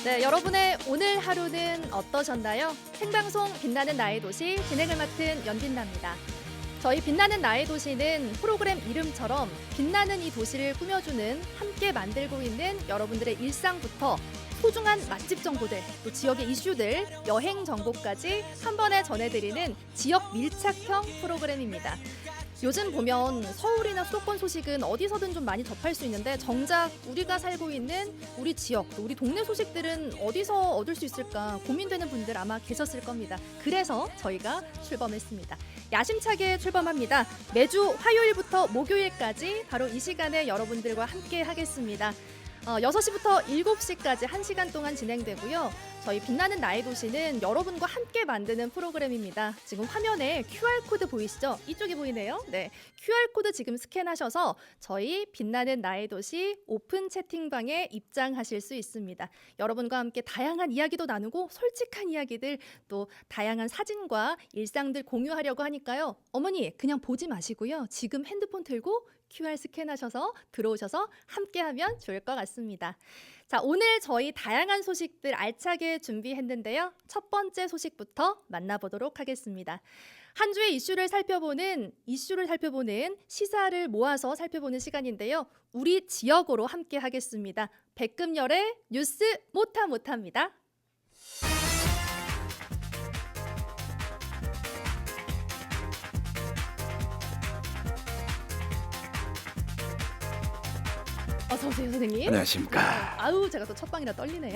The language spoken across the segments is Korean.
네, 여러분의 오늘 하루는 어떠셨나요? 생방송 빛나는 나의 도시 진행을 맡은 연빛나입니다. 저희 빛나는 나의 도시는 프로그램 이름처럼 빛나는 이 도시를 꾸며주는 함께 만들고 있는 여러분들의 일상부터 소중한 맛집 정보들, 또 지역의 이슈들, 여행 정보까지 한 번에 전해드리는 지역 밀착형 프로그램입니다. 요즘 보면 서울이나 수도권 소식은 어디서든 좀 많이 접할 수 있는데 정작 우리가 살고 있는 우리 지역, 또 우리 동네 소식들은 어디서 얻을 수 있을까 고민되는 분들 아마 계셨을 겁니다. 그래서 저희가 출범했습니다. 야심차게 출범합니다. 매주 화요일부터 목요일까지 바로 이 시간에 여러분들과 함께 하겠습니다. 6시부터 7시까지 1시간 동안 진행되고요. 저희 빛나는 나의 도시는 여러분과 함께 만드는 프로그램입니다. 지금 화면에 QR코드 보이시죠? 이쪽이 보이네요. 네, QR코드 지금 스캔하셔서 저희 빛나는 나의 도시 오픈 채팅방에 입장하실 수 있습니다. 여러분과 함께 다양한 이야기도 나누고 솔직한 이야기들 또 다양한 사진과 일상들 공유하려고 하니까요. 어머니 그냥 보지 마시고요. 지금 핸드폰 들고 QR 스캔하셔서 들어오셔서 함께하면 좋을 것 같습니다. 자, 오늘 저희 다양한 소식들 알차게 준비했는데요. 첫 번째 소식부터 만나보도록 하겠습니다. 한 주의 이슈를 살펴보는 시사를 모아서 살펴보는 시간인데요. 우리 지역으로 함께 하겠습니다. 백금열의 뉴스 못합니다. 어서 오세요, 선생님. 안녕하십니까. 아우, 제가 또 첫 방이라 떨리네요.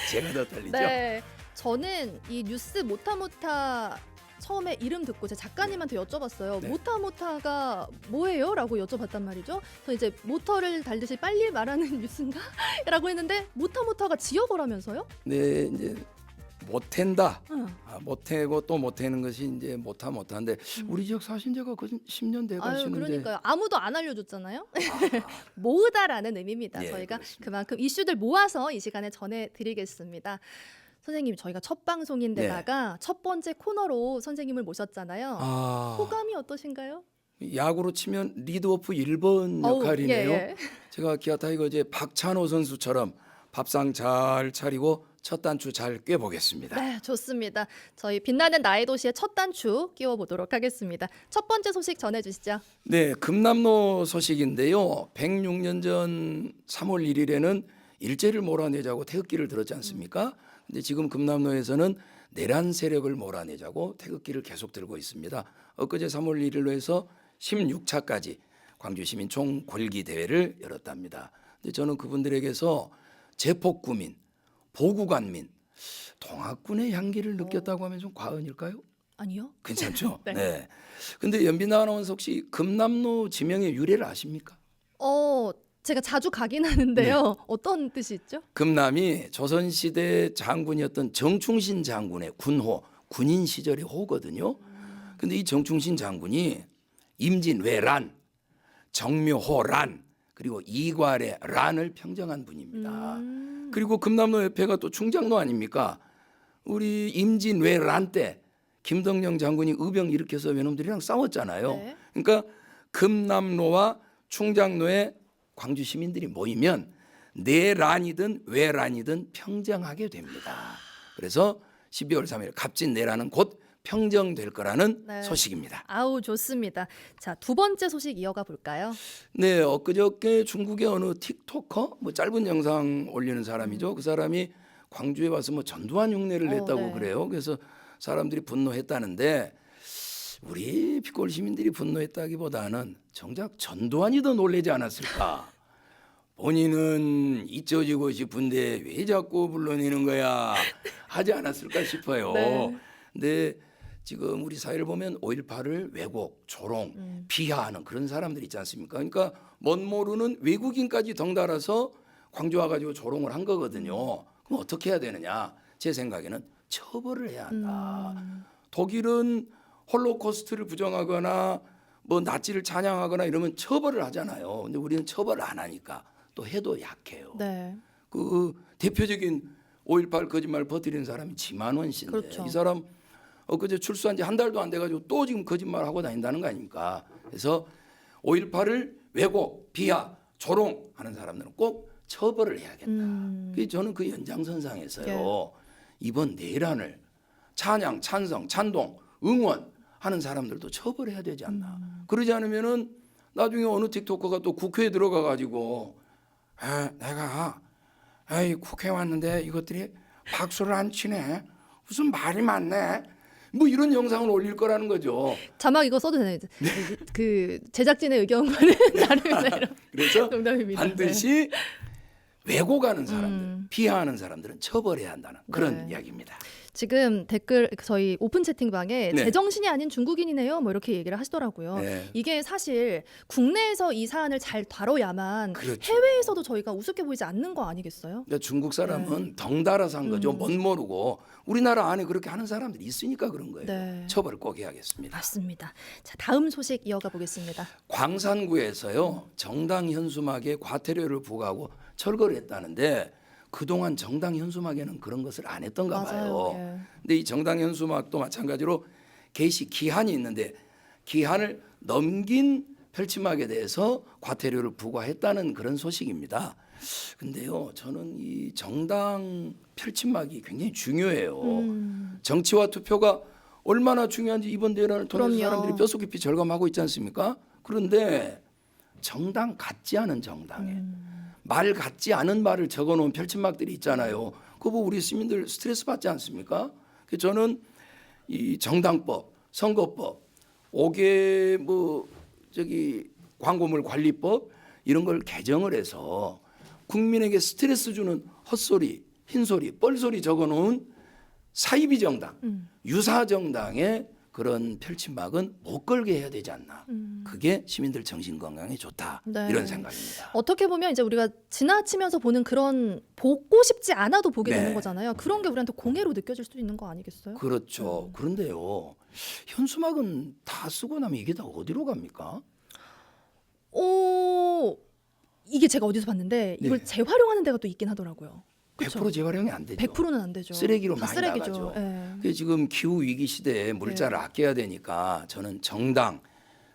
제가 더 떨리죠. 네, 저는 이 뉴스 못하 처음에 이름 듣고 제 작가님한테 여쭤봤어요. 네. 못하가 뭐예요? 라고 여쭤봤단 말이죠. 그래서 이제 모터를 달듯이 빨리 말하는 뉴스인가? 라고 했는데 못하가 지역어라면서요? 네, 이제 못한다. 응. 못하고 또 못하는 것이 이제 못한데 우리 지역 사신 지가 거의 10년 돼 아유, 가시는데. 그러니까요. 아무도 안 알려줬잖아요. 모으다라는 의미입니다. 예, 저희가 그렇습니다. 그만큼 이슈들 모아서 이 시간에 전해드리겠습니다. 선생님, 저희가 첫 방송인데다가 첫 번째 코너로 선생님을 모셨잖아요. 호감이 어떠신가요? 야구로 치면 리드오프 1번 어우, 역할이네요. 예. 제가 기아 타이거즈의 박찬호 선수처럼 밥상 잘 차리고 첫 단추 잘 꿰보겠습니다. 네, 좋습니다. 저희 빛나는 나의 도시의 첫 단추 끼워보도록 하겠습니다. 첫 번째 소식 전해주시죠. 네, 금남로 소식인데요. 106년 전 3월 1일에는 일제를 몰아내자고 태극기를 들었지 않습니까? 근데 지금 금남로에서는 내란 세력을 몰아내자고 태극기를 계속 들고 있습니다. 엊그제 3월 1일로 해서 16차까지 광주시민 총궐기 대회를 열었답니다. 근데 저는 그분들에게서 제폭구민, 보국안민, 통합군의 향기를 느꼈다고 하면 좀 과언일까요? 아니요. 괜찮죠? 네. 네. 근데 연빈나 아나운서 혹시 금남로 지명의 유래를 아십니까? 제가 자주 가긴 하는데요. 어떤 뜻이 있죠? 금남이 조선시대 장군이었던 정충신 장군의 군호, 군인 시절의 호거든요. 근데 이 정충신 장군이 임진왜란, 정묘호란, 그리고 이괄의 란을 평정한 분입니다. 그리고 금남로 옆에가 또 충장로 아닙니까? 우리 임진왜란 때 김덕령 장군이 의병 일으켜서 외놈들이랑 싸웠잖아요. 네. 그러니까 금남로와 충장로에 광주 시민들이 모이면 내란이든 외란이든 평정하게 됩니다. 그래서 12월 3일 갑진내란은 곧 평정될 거라는 네. 소식입니다. 아우, 좋습니다. 자, 두 번째 소식 이어가 볼까요? 네, 엊그저께 중국의 어느 틱토커, 짧은 영상 올리는 사람이죠. 그 사람이 광주에 와서 전두환 흉내를 냈다고 네. 그래요. 그래서 사람들이 분노했다는데 우리 피골 시민들이 분노했다기보다는 정작 전두환이 더 놀라지 않았을까. 본인은 잊혀지고 싶은데 왜 자꾸 불러내는 거야 하지 않았을까 싶어요. 네. 근데 지금 우리 사회를 보면 5.18을 왜곡, 조롱, 비하하는 그런 사람들 있지 않습니까? 그러니까 멋 모르는 외국인까지 덩달아서 광주 와가지고 조롱을 한 거거든요. 그럼 어떻게 해야 되느냐? 제 생각에는 처벌을 해야 한다. 독일은 홀로코스트를 부정하거나 나치를 찬양하거나 이러면 처벌을 하잖아요. 근데 우리는 처벌을 안 하니까 또 해도 약해요. 네. 그 대표적인 5.18 거짓말 버티는 사람이 지만원 씨인데 그렇죠. 이 사람 그제 출소한 지 한 달도 안 돼가지고 또 지금 거짓말 하고 다닌다는 거 아닙니까? 그래서 5.18을 왜곡, 비하, 조롱하는 사람들은 꼭 처벌을 해야겠다. 그래서 저는 그 연장선상에서요. 예. 이번 내란을 찬양, 찬성, 찬동, 응원하는 사람들도 처벌해야 되지 않나. 그러지 않으면은 나중에 어느 틱토커가 또 국회에 들어가 가지고 내가 국회 왔는데 이것들이 박수를 안 치네. 무슨 말이 많네. 뭐 이런 영상을 올릴 거라는 거죠. 자막 이거 써도 되나요? 그 제작진의 의견과는 다릅니다. 이런. 그래서 농담입니다. 반드시 왜곡하는 사람들, 비하하는 사람들은 처벌해야 한다는 그런 이야기입니다. 지금 댓글 저희 오픈 채팅방에 네. 제정신이 아닌 중국인이네요. 뭐 이렇게 얘기를 하시더라고요. 네. 이게 사실 국내에서 이 사안을 잘 다뤄야만 그렇죠. 해외에서도 저희가 우습게 보이지 않는 거 아니겠어요? 그러니까 중국 사람은 덩달아서 한 거죠. 못 모르고 우리나라 안에 그렇게 하는 사람들이 있으니까 그런 거예요. 네. 처벌을 꼭 해야겠습니다. 맞습니다. 자, 다음 소식 이어가 보겠습니다. 광산구에서요. 정당 현수막에 과태료를 부과하고 철거를 했다는데 그동안 정당 현수막에는 그런 것을 안 했던가 맞아요. 봐요. 예. 근데 이 정당 현수막도 마찬가지로 개시 기한이 있는데 기한을 넘긴 펼침막에 대해서 과태료를 부과했다는 그런 소식입니다. 근데요, 저는 이 정당 펼침막이 굉장히 중요해요. 정치와 투표가 얼마나 중요한지 이번 대란을 통해서 그럼요. 사람들이 뼛속 깊이 절감하고 있지 않습니까? 그런데 정당 같지 않은 정당에 말 같지 않은 말을 적어놓은 펼침막들이 있잖아요. 그거 보고 우리 시민들 스트레스 받지 않습니까? 그래서 저는 이 정당법, 선거법, 5개 광고물 관리법 이런 걸 개정을 해서 국민에게 스트레스 주는 헛소리, 흰소리, 뻘소리 적어놓은 사이비 정당, 유사 정당의 그런 펼침막은 못 걸게 해야 되지 않나. 그게 시민들 정신 건강에 좋다. 네. 이런 생각입니다. 어떻게 보면 이제 우리가 지나치면서 보는 그런 보고 싶지 않아도 보게 네. 되는 거잖아요. 그런 게 우리한테 공해로 느껴질 수도 있는 거 아니겠어요? 그렇죠. 그런데요, 현수막은 다 쓰고 나면 이게 다 어디로 갑니까? 이게 제가 어디서 봤는데 이걸 네. 재활용하는 데가 또 있긴 하더라고요. 그쵸? 100% 재활용이 안 되죠. 100%는 안 되죠. 쓰레기로 다 많이 쓰레기죠. 나가죠. 예. 그래서 지금 기후 위기 시대에 물자를 아껴야 되니까 저는 정당,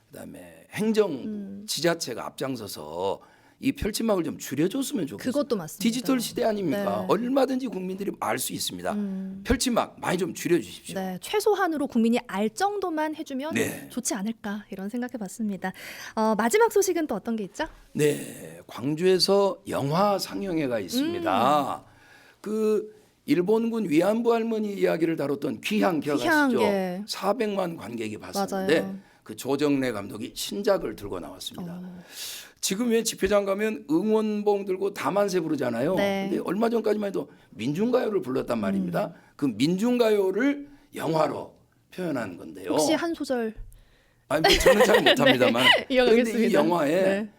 그다음에 행정 지자체가 앞장서서 이 펼침막을 좀 줄여줬으면 좋겠어요. 그것도 맞습니다. 디지털 시대 아닙니까? 네. 얼마든지 국민들이 알 수 있습니다. 펼침막 많이 좀 줄여주십시오. 네, 최소한으로 국민이 알 정도만 해주면 네. 좋지 않을까 이런 생각해봤습니다. 마지막 소식은 또 어떤 게 있죠? 네, 광주에서 영화 상영회가 있습니다. 그 일본군 위안부 할머니 이야기를 다뤘던 귀향 기억하시죠? 귀향, 예. 400만 관객이 봤었는데 맞아요. 그 조정래 감독이 신작을 들고 나왔습니다. 지금 왜 집회장 가면 응원봉 들고 다만세 부르잖아요. 네. 근데 얼마 전까지만 해도 민중가요를 불렀단 말입니다. 그 민중가요를 영화로 표현한 건데요. 혹시 한 소절 아니, 뭐 저는 잘 못합니다만. 이어가겠습니다. 그런데 이 영화에 네.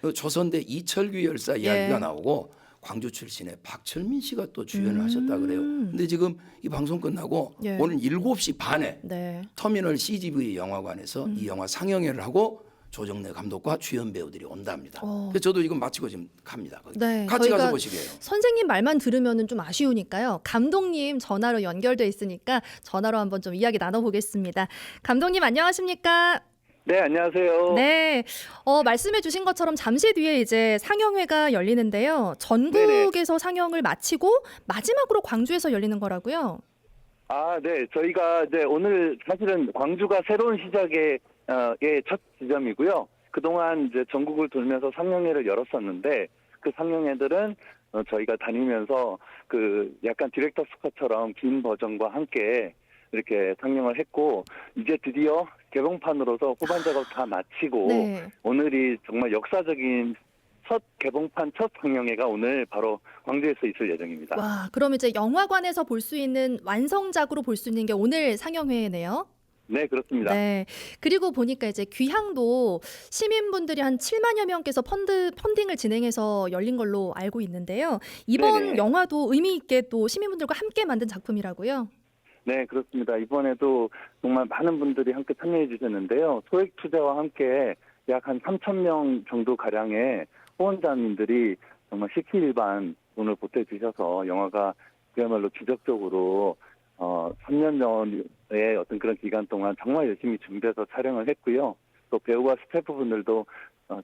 그 조선대 이철규 열사 이야기가 예. 나오고 광주 출신의 박철민 씨가 또 주연을 하셨다 그래요. 근데 지금 이 방송 끝나고 예. 오늘 7시 반에 네. 터미널 CGV 영화관에서 이 영화 상영회를 하고 조정래 감독과 주연 배우들이 온답니다. 그래서 저도 이건 마치고 지금 갑니다. 거기. 네, 같이 가서 저희가 보시게요. 선생님 말만 들으면은 좀 아쉬우니까요. 감독님 전화로 연결돼 있으니까 전화로 한번 좀 이야기 나눠보겠습니다. 감독님 안녕하십니까? 네, 안녕하세요. 네, 말씀해 주신 것처럼 잠시 뒤에 이제 상영회가 열리는데요. 전국에서 상영을 마치고 마지막으로 광주에서 열리는 거라고요? 아, 네. 저희가 이제 오늘 사실은 광주가 새로운 시작의 첫 지점이고요. 그동안 이제 전국을 돌면서 상영회를 열었었는데 그 상영회들은 저희가 다니면서 그 약간 디렉터 스컷처럼 긴 버전과 함께 이렇게 상영을 했고 이제 드디어 개봉판으로서 후반 작업 다 마치고 네. 오늘이 정말 역사적인 첫 개봉판 첫 상영회가 오늘 바로 광주에서 있을 예정입니다. 와, 그럼 이제 영화관에서 볼 수 있는 완성작으로 볼 수 있는 게 오늘 상영회네요. 네, 그렇습니다. 네. 그리고 보니까 이제 귀향도 시민분들이 한 7만여 명께서 펀딩을 진행해서 열린 걸로 알고 있는데요. 이번 네네. 영화도 의미 있게 또 시민분들과 함께 만든 작품이라고요. 네, 그렇습니다. 이번에도 정말 많은 분들이 함께 참여해 주셨는데요. 소액 투자와 함께 약 한 3,000명 정도 가량의 후원자민들이 정말 식기일반 돈을 보태주셔서 영화가 그야말로 기적적으로 3년 전의 어떤 그런 기간 동안 정말 열심히 준비해서 촬영을 했고요. 또 배우와 스태프분들도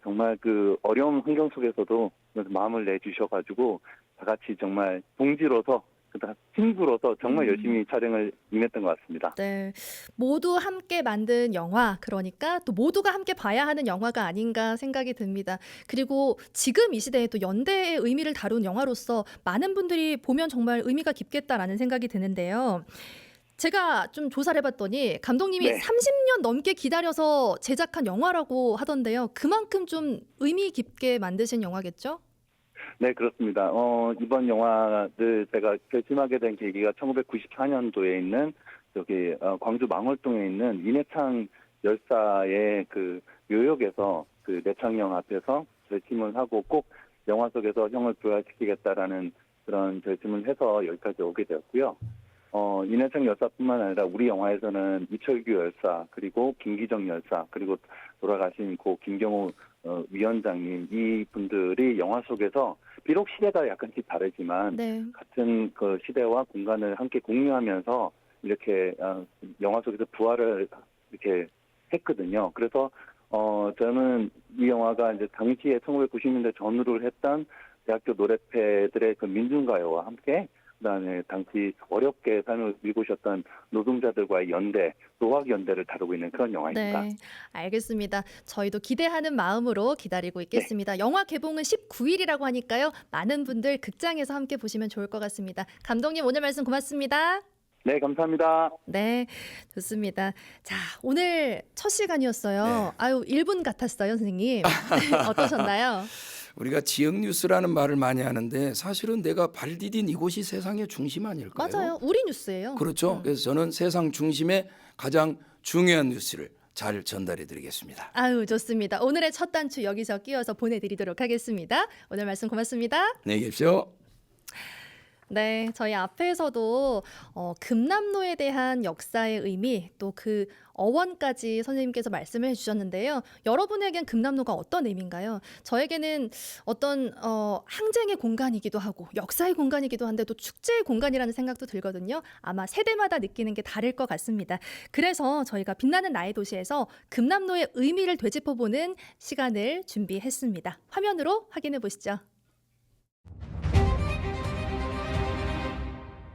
정말 그 어려운 환경 속에서도 마음을 내주셔가지고 다 같이 정말 동지로서 그다음 친구로서 정말 열심히 촬영을 임했던 것 같습니다. 네. 모두 함께 만든 영화, 그러니까 또 모두가 함께 봐야 하는 영화가 아닌가 생각이 듭니다. 그리고 지금 이 시대에 또 연대의 의미를 다룬 영화로서 많은 분들이 보면 정말 의미가 깊겠다라는 생각이 드는데요. 제가 좀 조사를 해봤더니 감독님이 네. 30년 넘게 기다려서 제작한 영화라고 하던데요. 그만큼 좀 의미 깊게 만드신 영화겠죠? 네, 그렇습니다. 이번 영화를 제가 결심하게 된 계기가 1994년도에 있는 여기 광주 망월동에 있는 이내창 열사의 그 묘역에서 그 내창령 앞에서 결심을 하고 꼭 영화 속에서 형을 부활시키겠다라는 그런 결심을 해서 여기까지 오게 되었고요. 이내창 열사뿐만 아니라 우리 영화에서는 이철규 열사, 그리고 김기정 열사, 그리고 돌아가신 고 김경호 위원장님, 이 분들이 영화 속에서 비록 시대가 약간씩 다르지만 네. 같은 그 시대와 공간을 함께 공유하면서 이렇게 영화 속에서 부활을 이렇게 했거든요. 그래서 저는 이 영화가 이제 당시에 1990년대 전후를 했던 대학교 노래패들의 그 민중가요와 함께 그다음에 당시 어렵게 삶을 밀고 오셨던 노동자들과의 연대, 노학연대를 다루고 있는 그런 영화입니다. 네, 알겠습니다. 저희도 기대하는 마음으로 기다리고 있겠습니다. 영화 개봉은 19일이라고 하니까요. 많은 분들 극장에서 함께 보시면 좋을 것 같습니다. 감독님 오늘 말씀 고맙습니다. 네, 감사합니다. 네, 좋습니다. 자, 오늘 첫 시간이었어요. 네. 아유, 1분 같았어요, 선생님. 어떠셨나요? 우리가 지역 뉴스라는 말을 많이 하는데 사실은 내가 발 디딘 이곳이 세상의 중심 아닐까요? 맞아요. 우리 뉴스예요. 그렇죠. 그래서 저는 세상 중심의 가장 중요한 뉴스를 잘 전달해 드리겠습니다. 아유, 좋습니다. 오늘의 첫 단추 여기서 끼워서 보내드리도록 하겠습니다. 오늘 말씀 고맙습니다. 안녕히 계십시오. 네, 저희 앞에서도 금남로에 대한 역사의 의미 또 그 어원까지 선생님께서 말씀을 해주셨는데요. 여러분에겐 금남로가 어떤 의미인가요? 저에게는 어떤 항쟁의 공간이기도 하고 역사의 공간이기도 한데 또 축제의 공간이라는 생각도 들거든요. 아마 세대마다 느끼는 게 다를 것 같습니다. 그래서 저희가 빛나는 나의 도시에서 금남로의 의미를 되짚어보는 시간을 준비했습니다. 화면으로 확인해 보시죠.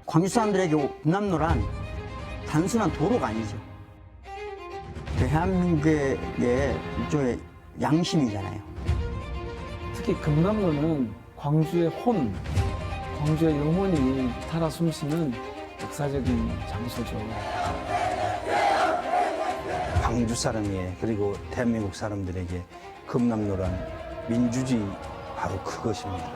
광주 사람들에게 금남로란 단순한 도로가 아니죠. 대한민국의 일종의 양심이잖아요. 특히 금남로는 광주의 혼, 광주의 영혼이 살아 숨쉬는 역사적인 장소죠. 광주 사람이 그리고 대한민국 사람들에게 금남로란 민주주의 바로 그것입니다.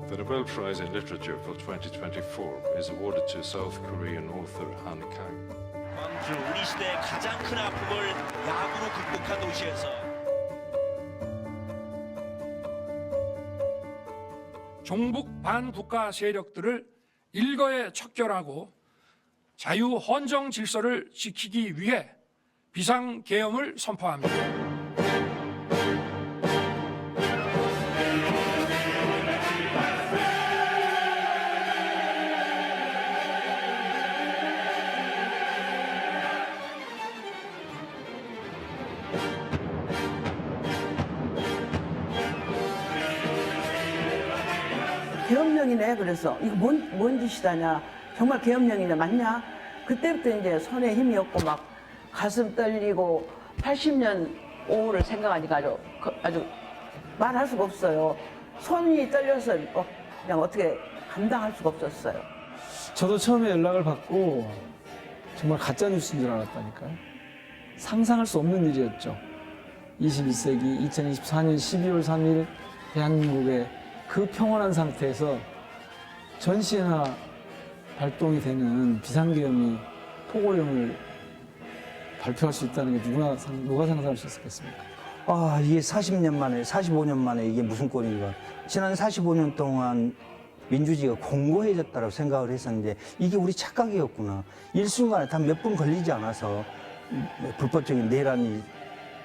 The Nobel Prize in Literature for 2024 is awarded to South Korean author Han Kang. 광주 우리 시대의 가장 큰 아픔을 야구로 극복한 도시에서 종북 반국가 세력들을 일거에 척결하고 자유 헌정 질서를 지키기 위해 비상계엄을 선포합니다. 계엄령이네. 그래서 이거 뭔 짓이다냐, 정말 계엄령이냐, 맞냐? 그때부터 이제 손에 힘이 없고 막 가슴 떨리고 80년 오후를 생각하니까 아주 말할 수가 없어요. 손이 떨려서 그냥 어떻게 감당할 수가 없었어요. 저도 처음에 연락을 받고 정말 가짜 뉴스인 줄 알았다니까요. 상상할 수 없는 일이었죠. 21세기 2024년 12월 3일 대한민국의 그 평온한 상태에서 전시회나 발동이 되는 비상계엄이 포고령을 발표할 수 있다는 게 누가 상상할 수 있었겠습니까? 아, 이게 40년 만에, 45년 만에 이게 무슨 꼴인가. 지난 45년 동안 민주주의가 공고해졌다고 생각을 했었는데 이게 우리 착각이었구나. 일순간에 단 몇 분 걸리지 않아서 불법적인 내란이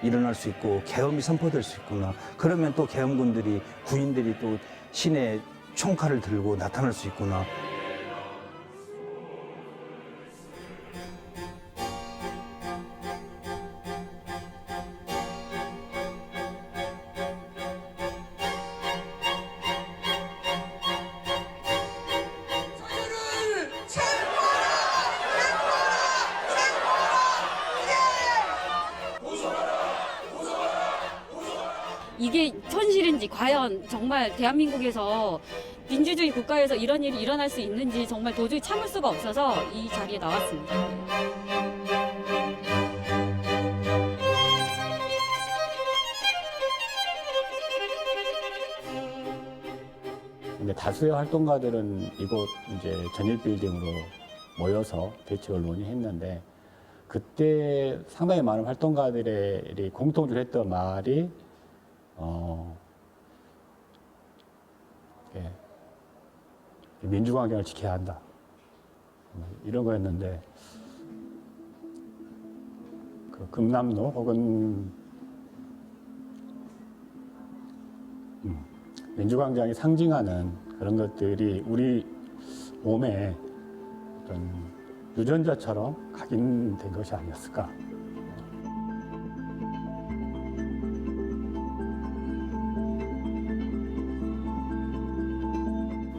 일어날 수 있고 계엄이 선포될 수 있구나. 그러면 또 계엄군들이 군인들이 또 시내에 총칼을 들고 나타날 수 있구나. 이게 현실인지 과연 정말 대한민국에서 민주주의 국가에서 이런 일이 일어날 수 있는지 정말 도저히 참을 수가 없어서 이 자리에 나왔습니다. 근데 다수의 활동가들은 이곳 이제 전일 빌딩으로 모여서 대책을 논의했는데 그때 상당히 많은 활동가들이 공통적으로 했던 말이 민주환경을 지켜야 한다. 이런 거였는데, 그 금남로 혹은 민주광장이 상징하는 그런 것들이 우리 몸에 어떤 유전자처럼 각인된 것이 아니었을까.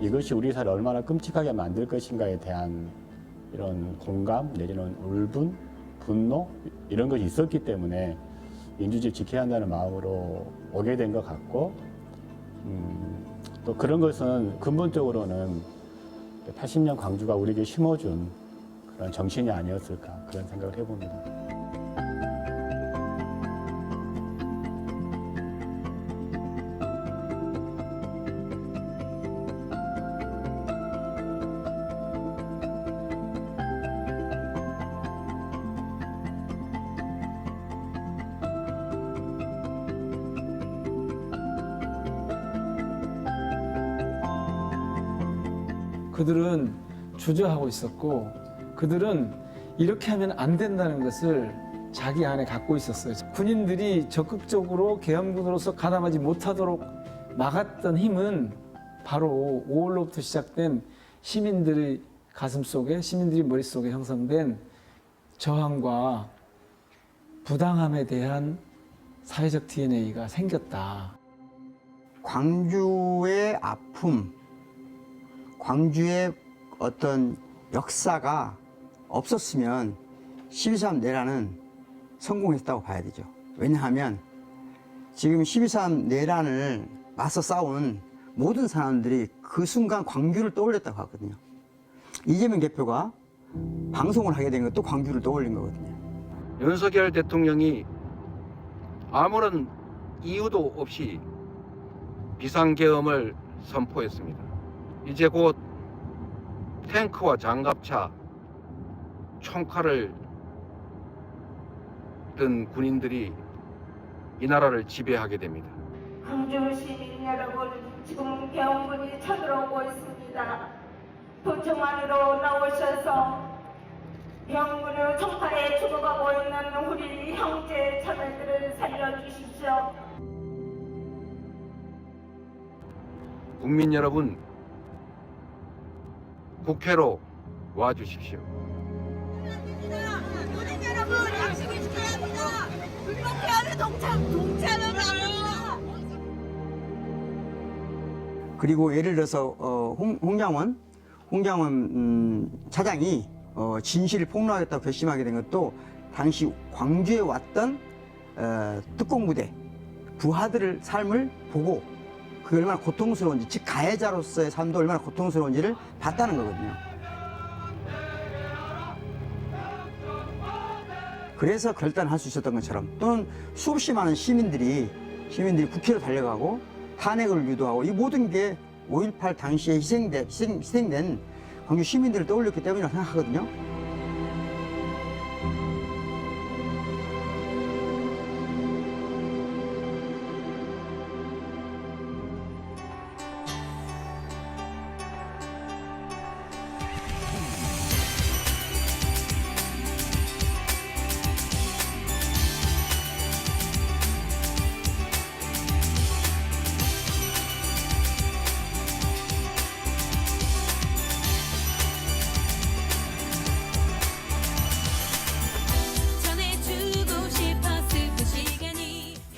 이것이 우리 사회를 얼마나 끔찍하게 만들 것인가에 대한 이런 공감 내지는 울분, 분노 이런 것이 있었기 때문에 민주주의 지켜야 한다는 마음으로 오게 된 것 같고 또 그런 것은 근본적으로는 80년 광주가 우리에게 심어준 그런 정신이 아니었을까 그런 생각을 해봅니다. 그들은 주저하고 있었고 그들은 이렇게 하면 안 된다는 것을 자기 안에 갖고 있었어요. 군인들이 적극적으로 계엄군으로서 가담하지 못하도록 막았던 힘은 바로 5월로부터 시작된 시민들의 가슴속에, 시민들의 머릿속에 형성된 저항과 부당함에 대한 사회적 DNA가 생겼다. 광주의 아픔, 광주의 어떤 역사가 없었으면 12.3 내란은 성공했다고 봐야 되죠. 왜냐하면 지금 12.3 내란을 맞서 싸운 모든 사람들이 그 순간 광주를 떠올렸다고 하거든요. 이재명 대표가 방송을 하게 된 것도 광주를 떠올린 거거든요. 윤석열 대통령이 아무런 이유도 없이 비상계엄을 선포했습니다. 이제 곧 탱크와 장갑차, 총칼을 든 군인들이 이 나라를 지배하게 됩니다. 광주 시민 여러분, 지금 계엄군이 쳐들어오고 있습니다. 도청 안으로 나오셔서 계엄군을 총칼에 죽어가고 있는 우리 형제 자매들을 살려주십시오. 국민 여러분, 국회로 와주십시오. 국민 여러분, 양식을 지켜야 합니다. 불법 계엄에 동참을 합니다. 그리고 예를 들어서 홍장원 차장이 진실을 폭로하겠다고 결심하게 된 것도 당시 광주에 왔던 특공부대 부하들의 삶을 보고 그게 얼마나 고통스러운지, 즉 가해자로서의 삶도 얼마나 고통스러운지를 봤다는 거거든요. 그래서 결단할 수 있었던 것처럼, 또는 수없이 많은 시민들이 국회로 달려가고 탄핵을 유도하고, 이 모든 게 5.18 당시에 희생된 광주 시민들을 떠올렸기 때문이라고 생각하거든요.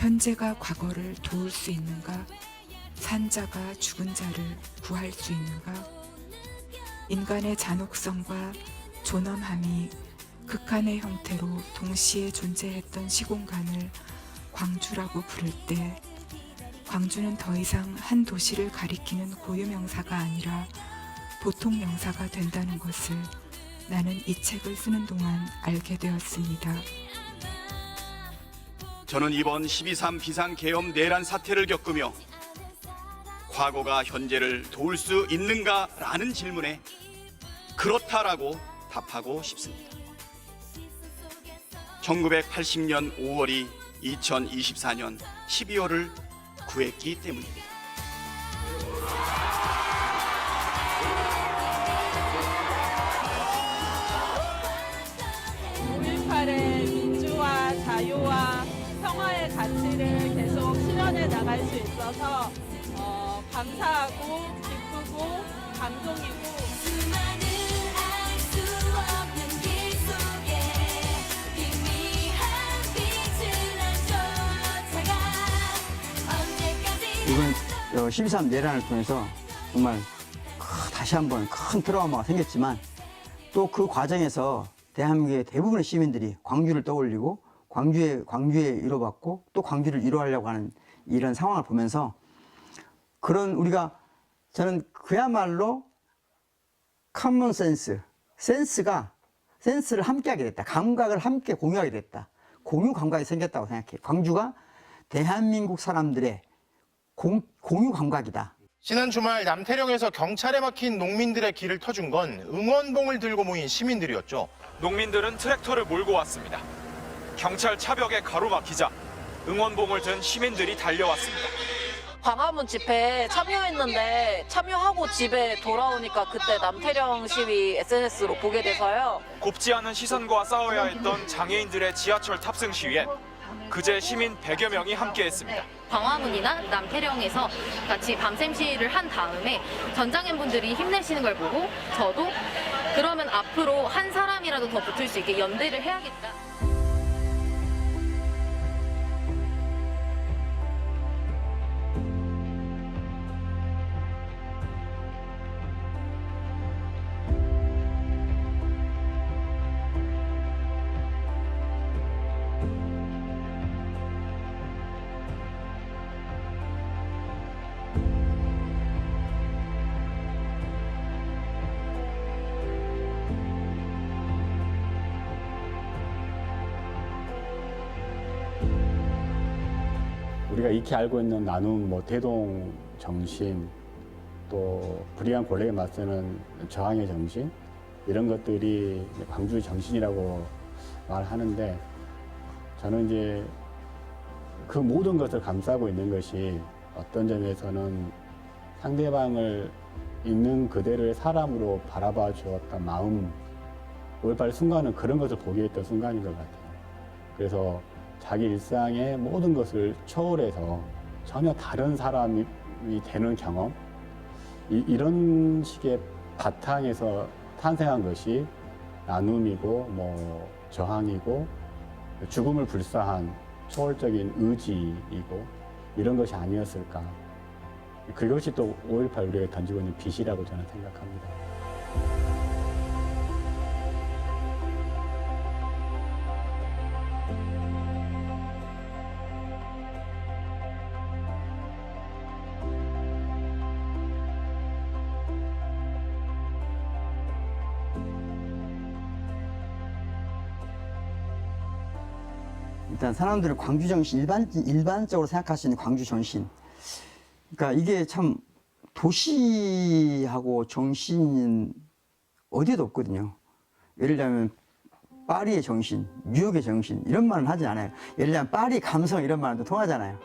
현재가 과거를 도울 수 있는가? 산 자가 죽은 자를 구할 수 있는가? 인간의 잔혹성과 존엄함이 극한의 형태로 동시에 존재했던 시공간을 광주라고 부를 때 광주는 더 이상 한 도시를 가리키는 고유명사가 아니라 보통 명사가 된다는 것을 나는 이 책을 쓰는 동안 알게 되었습니다. 저는 이번 12.3 비상계엄 내란 사태를 겪으며 과거가 현재를 도울 수 있는가라는 질문에 그렇다라고 답하고 싶습니다. 1980년 5월이 2024년 12월을 구했기 때문입니다. 5.18의 민주화, 자유와 평화의 가치를 계속 실현해 나갈 수 있어서 감사하고 기쁘고 감동이고 이번 12.3 내란을 통해서 정말 다시 한번 큰 트라우마가 생겼지만 또 그 과정에서 대한민국의 대부분의 시민들이 광주를 떠올리고 광주에 위로받고 또 광주를 위로하려고 하는 이런 상황을 보면서 그런 저는 그야말로 커먼 센스를 함께하게 됐다. 감각을 함께 공유하게 됐다. 공유 감각이 생겼다고 생각해요. 광주가 대한민국 사람들의 공유 감각이다. 지난 주말 남태령에서 경찰에 막힌 농민들의 길을 터준 건 응원봉을 들고 모인 시민들이었죠. 농민들은 트랙터를 몰고 왔습니다. 경찰 차벽에 가로막히자 응원봉을 든 시민들이 달려왔습니다. 광화문 집회에 참여했는데 참여하고 집에 돌아오니까 그때 남태령 시위 SNS로 보게 돼서요. 곱지 않은 시선과 싸워야 했던 장애인들의 지하철 탑승 시위에 그제 시민 100여 명이 함께했습니다. 광화문이나 남태령에서 같이 밤샘 시위를 한 다음에 전장인분들이 힘내시는 걸 보고 저도 그러면 앞으로 한 사람이라도 더 붙을 수 있게 연대를 해야겠다. 우리가 익히 알고 있는 나눔, 대동 정신, 또 불의한 권력에 맞서는 저항의 정신, 이런 것들이 광주의 정신이라고 말하는데, 저는 이제 그 모든 것을 감싸고 있는 것이 어떤 점에서는 상대방을 있는 그대로의 사람으로 바라봐 주었던 마음, 5.18 순간은 그런 것을 보게 했던 순간인 것 같아요. 그래서 자기 일상의 모든 것을 초월해서 전혀 다른 사람이 되는 경험, 이런 식의 바탕에서 탄생한 것이 나눔이고 저항이고 죽음을 불사한 초월적인 의지이고 이런 것이 아니었을까. 그것이 또 5.18 우리가 던지고 있는 빛이라고 저는 생각합니다. 일단 사람들은 광주 정신, 일반적으로 생각할 수 있는 광주 정신. 그러니까 이게 참 도시하고 정신은 어디에도 없거든요. 예를 들면 파리의 정신, 뉴욕의 정신 이런 말은 하지 않아요. 예를 들면 파리 감성 이런 말은 또 통하잖아요.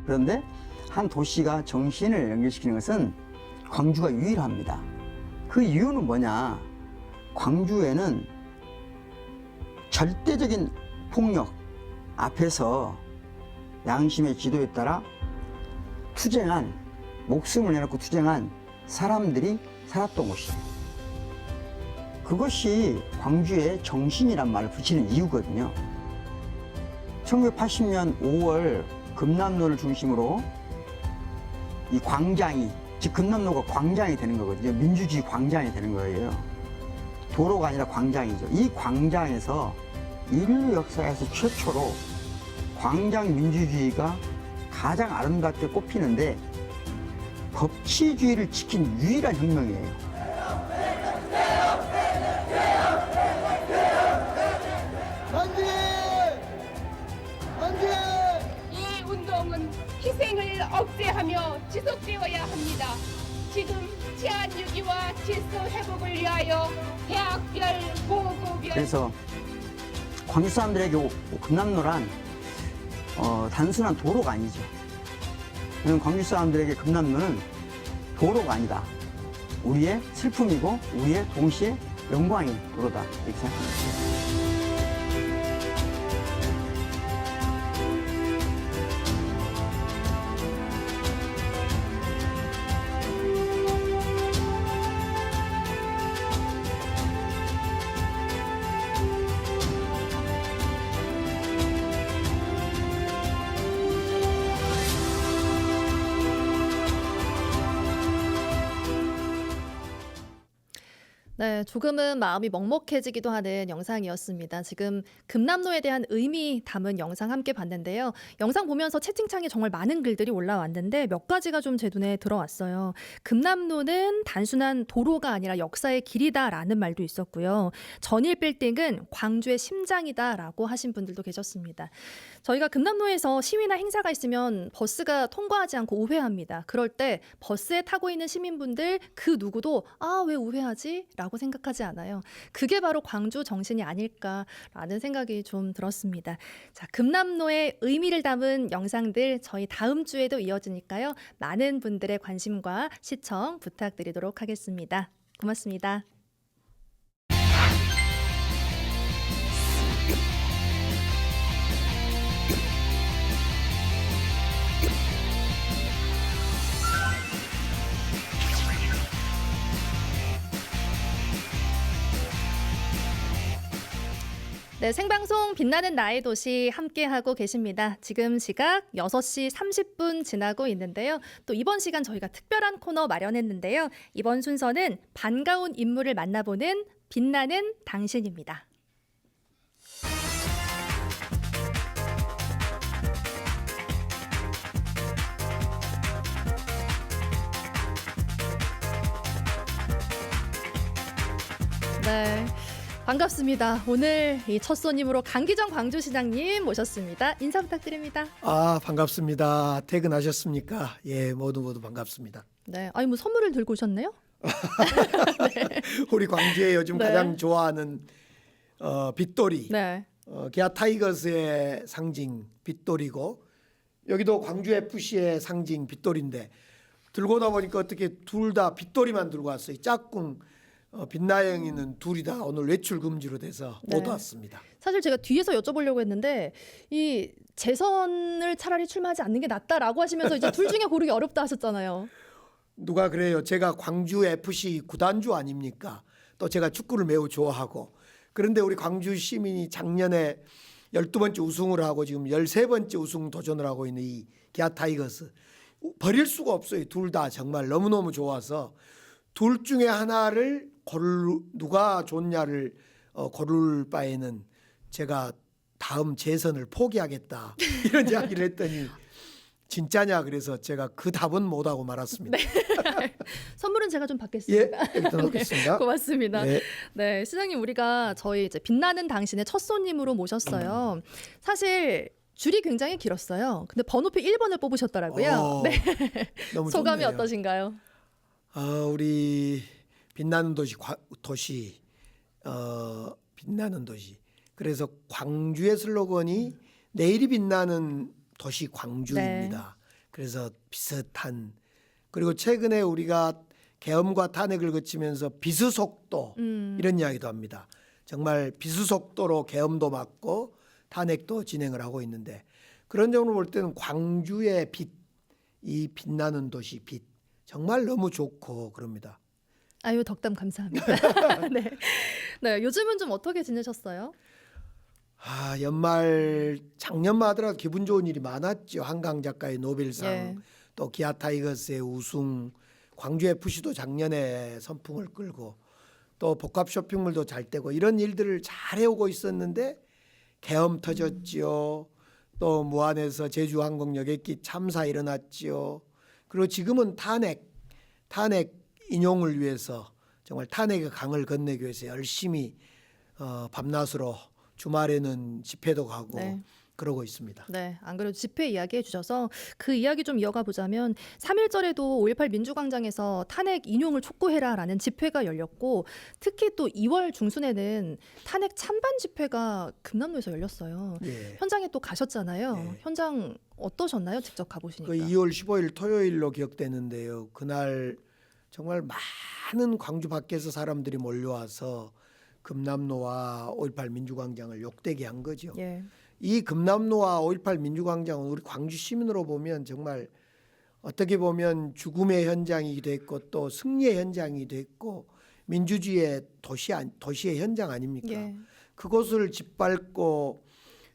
그런데 한 도시가 정신을 연결시키는 것은 광주가 유일합니다. 그 이유는 뭐냐? 광주에는 절대적인 폭력 앞에서 양심의 지도에 따라 투쟁한, 목숨을 내놓고 투쟁한 사람들이 살았던 곳이에요. 그것이 광주의 정신이란 말을 붙이는 이유거든요. 1980년 5월 금남로를 중심으로 이 광장이, 즉 금남로가 광장이 되는 거거든요. 민주주의 광장이 되는 거예요. 도로가 아니라 광장이죠. 이 광장에서 인류 역사에서 최초로 광장 민주주의가 가장 아름답게 꼽히는데 법치주의를 지킨 유일한 혁명이에요. 이 운동은 희생을 억제하며 지속되어야 합니다. 지금 치안 유지와 질서 회복을 위하여 대학별, 고고별. 그래서 광주 사람들에게 금남로란 단순한 도로가 아니죠. 광주 사람들에게 금남로는 도로가 아니다. 우리의 슬픔이고 우리의 동시에 영광인 도로다. 이렇게 생각합니다. 네, 조금은 마음이 먹먹해지기도 하는 영상이었습니다. 지금 금남로에 대한 의미 담은 영상 함께 봤는데요. 영상 보면서 채팅창에 정말 많은 글들이 올라왔는데 몇 가지가 좀 제 눈에 들어왔어요. 금남로는 단순한 도로가 아니라 역사의 길이다라는 말도 있었고요. 전일 빌딩은 광주의 심장이다라고 하신 분들도 계셨습니다. 저희가 금남로에서 시위나 행사가 있으면 버스가 통과하지 않고 우회합니다. 그럴 때 버스에 타고 있는 시민분들 그 누구도 왜 우회하지? 라고 생각하지 않아요. 그게 바로 광주 정신이 아닐까라는 생각이 좀 들었습니다. 자, 금남로의 의미를 담은 영상들 저희 다음 주에도 이어지니까요. 많은 분들의 관심과 시청 부탁드리도록 하겠습니다. 고맙습니다. 네, 생방송 빛나는 나의 도시 함께하고 계십니다. 지금 시각 6시 30분 지나고 있는데요. 또 이번 시간 저희가 특별한 코너 마련했는데요. 이번 순서는 반가운 인물을 만나보는 빛나는 당신입니다. 네. 반갑습니다. 오늘 이 첫 손님으로 강기정 광주시장님 모셨습니다. 인사 부탁드립니다. 반갑습니다. 퇴근하셨습니까? 예, 모두 반갑습니다. 네, 아니 뭐 선물을 들고 오셨네요? 네. 우리 광주에 요즘 네. 가장 좋아하는 빗돌이. 네. 기아 타이거스의 상징 빗돌이고 여기도 광주 FC의 상징 빗돌인데 들고 오다 보니까 어떻게 둘 다 빗돌이만 들고 왔어요. 짝꿍. 빛나영이는 둘이 다 오늘 외출 금지로 돼서 못 네. 왔습니다. 사실 제가 뒤에서 여쭤보려고 했는데 이 재선을 차라리 출마하지 않는 게 낫다라고 하시면서 이제 둘 중에 고르기 어렵다 하셨잖아요. 누가 그래요? 제가 광주 FC 구단주 아닙니까? 또 제가 축구를 매우 좋아하고 그런데 우리 광주 시민이 작년에 12번째 우승을 하고 지금 13번째 우승 도전을 하고 있는 이 기아 타이거스 버릴 수가 없어요. 둘 다 정말 너무너무 좋아서 둘 중에 하나를 누가 좋냐를 고를 바에는 제가 다음 재선을 포기하겠다 이런 이야기를 했더니 진짜냐 그래서 제가 그 답은 못하고 말았습니다. 네. 선물은 제가 좀 받겠습니다. 예, 여기다 놓겠습니다. 네, 고맙습니다. 네. 네, 시장님 우리가 저희 이제 빛나는 당신의 첫 손님으로 모셨어요. 사실 줄이 굉장히 길었어요. 근데 번호표 1번을 뽑으셨더라고요. 네. 너무 소감이 좋네요. 어떠신가요? 우리 빛나는 도시 빛나는 도시. 그래서 광주의 슬로건이 내일이 빛나는 도시 광주입니다. 네. 그래서 비슷한 그리고 최근에 우리가 계엄과 탄핵을 거치면서 비수속도 이런 이야기도 합니다. 정말 비수속도로 계엄도 막고 탄핵도 진행을 하고 있는데 그런 점으로 볼 때는 광주의 빛, 이 빛나는 도시 빛 정말 너무 좋고 그럽니다. 아유 덕담 감사합니다. 네. 네, 요즘은 좀 어떻게 지내셨어요? 연말 작년만 하더라도 기분 좋은 일이 많았죠. 한강 작가의 노벨상, 예. 또 기아 타이거스의 우승, 광주 FC도 작년에 선풍을 끌고 또 복합 쇼핑몰도 잘 되고 이런 일들을 잘 해오고 있었는데 계엄 터졌지요. 또 무안에서 제주항공 여객기 참사 일어났지요. 그리고 지금은 탄핵 인용을 위해서 정말 탄핵의 강을 건너기 위해서 열심히 밤낮으로 주말에는 집회도 가고 네. 그러고 있습니다. 네, 안 그래도 집회 이야기해 주셔서 그 이야기 좀 이어가 보자면 3.1절에도 5.18 민주광장에서 탄핵 인용을 촉구해라라는 집회가 열렸고 특히 또 2월 중순에는 탄핵 찬반 집회가 금남로에서 열렸어요. 예. 현장에 또 가셨잖아요. 네. 현장 어떠셨나요? 직접 가보시니까. 그 2월 15일 토요일로 기억되는데요. 그날 정말 많은 광주 밖에서 사람들이 몰려와서 금남로와 5.18 민주광장을 욕되게 한 거죠. 예. 이 금남로와 5.18 민주광장은 우리 광주 시민으로 보면 정말 어떻게 보면 죽음의 현장이기도 했고 또 승리의 현장이기도 했고 민주주의의 도시의 현장 아닙니까? 예. 그곳을 짓밟고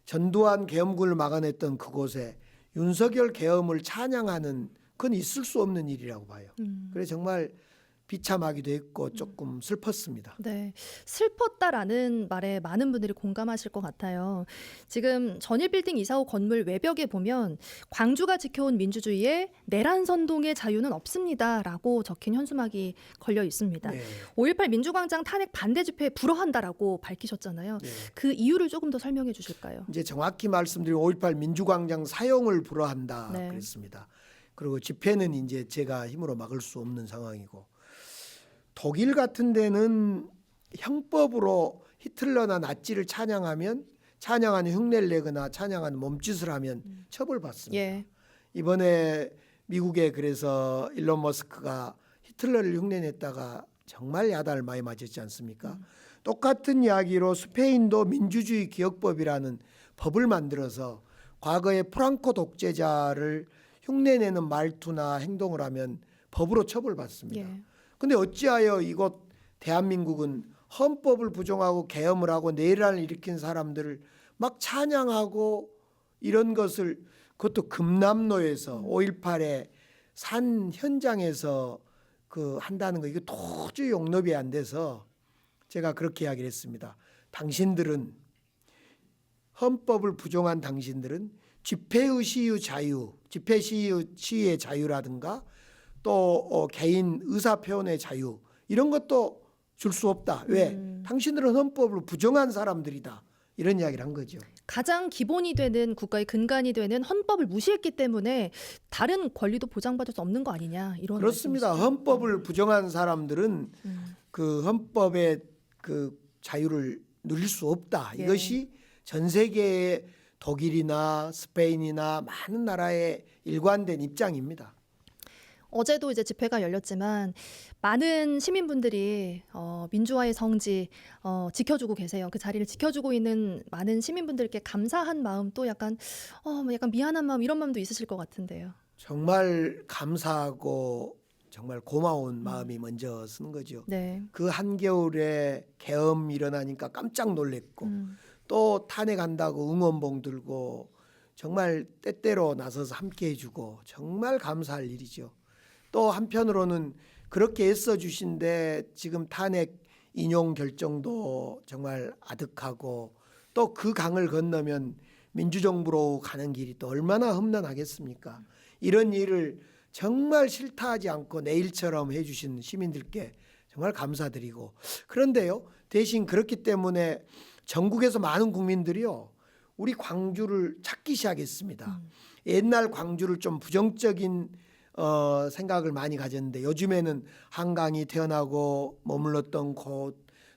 전두환 계엄군을 막아냈던 그곳에 윤석열 계엄을 찬양하는 그건 있을 수 없는 일이라고 봐요. 그래서 정말 비참하기도 했고 조금 슬펐습니다. 네, 슬펐다라는 말에 많은 분들이 공감하실 것 같아요. 지금 전일빌딩 245 건물 외벽에 보면 광주가 지켜온 민주주의에 내란 선동의 자유는 없습니다라고 적힌 현수막이 걸려 있습니다. 네. 5.18 민주광장 탄핵 반대 집회에 불허한다라고 밝히셨잖아요. 네. 그 이유를 조금 더 설명해 주실까요? 이제 정확히 말씀드리면 5.18 민주광장 사용을 불허한다 네. 그랬습니다. 그리고 집회는 이제 제가 힘으로 막을 수 없는 상황이고 독일 같은 데는 형법으로 히틀러나 나치를 찬양하면 찬양하는 흉내를 내거나 찬양하는 몸짓을 하면 처벌받습니다. 예. 이번에 미국에 그래서 일론 머스크가 히틀러를 흉내냈다가 정말 야단을 많이 맞았지 않습니까? 똑같은 이야기로 스페인도 민주주의 기억법이라는 법을 만들어서 과거에 프랑코 독재자를 흉내내는 말투나 행동을 하면 법으로 처벌받습니다. 예. 근데 어찌하여 이곳 대한민국은 헌법을 부정하고 계엄을 하고 내란을 일으킨 사람들을 막 찬양하고 이런 것을 그것도 금남로에서 5.18의 산 현장에서 그 한다는 거 이거 도저히 용납이 안 돼서 제가 그렇게 이야기를 했습니다. 당신들은 헌법을 부정한 당신들은 집회의 시위 자유, 집회 시위의 자유라든가 또 개인 의사 표현의 자유 이런 것도 줄 수 없다. 왜? 당신들은 헌법을 부정한 사람들이다. 이런 이야기를 한 거죠. 가장 기본이 되는 국가의 근간이 되는 헌법을 무시했기 때문에 다른 권리도 보장받을 수 없는 거 아니냐 이런 그렇습니다. 말씀이시죠? 헌법을 부정한 사람들은 그 헌법의 그 자유를 누릴 수 없다. 예. 이것이 전 세계의 독일이나 스페인이나 많은 나라의 일관된 입장입니다. 어제도 이제 집회가 열렸지만 많은 시민분들이 민주화의 성지 지켜주고 계세요. 그 자리를 지켜주고 있는 많은 시민분들께 감사한 마음 또 약간 미안한 마음 이런 마음도 있으실 것 같은데요. 정말 감사하고 정말 고마운 마음이 먼저 쓰는 거죠. 네. 그 한겨울에 계엄 일어나니까 깜짝 놀랐고 또 탄핵한다고 응원봉 들고 정말 때때로 나서서 함께 해주고 정말 감사할 일이죠. 또 한편으로는 그렇게 애써주신데 지금 탄핵 인용 결정도 정말 아득하고 또 그 강을 건너면 민주정부로 가는 길이 또 얼마나 험난하겠습니까? 이런 일을 정말 싫다하지 않고 내일처럼 해주신 시민들께 정말 감사드리고 그런데요 대신 그렇기 때문에 전국에서 많은 국민들이요 우리 광주를 찾기 시작했습니다. 옛날 광주를 좀 부정적인 생각을 많이 가졌는데 요즘에는 한강이 태어나고 머물렀던 곳,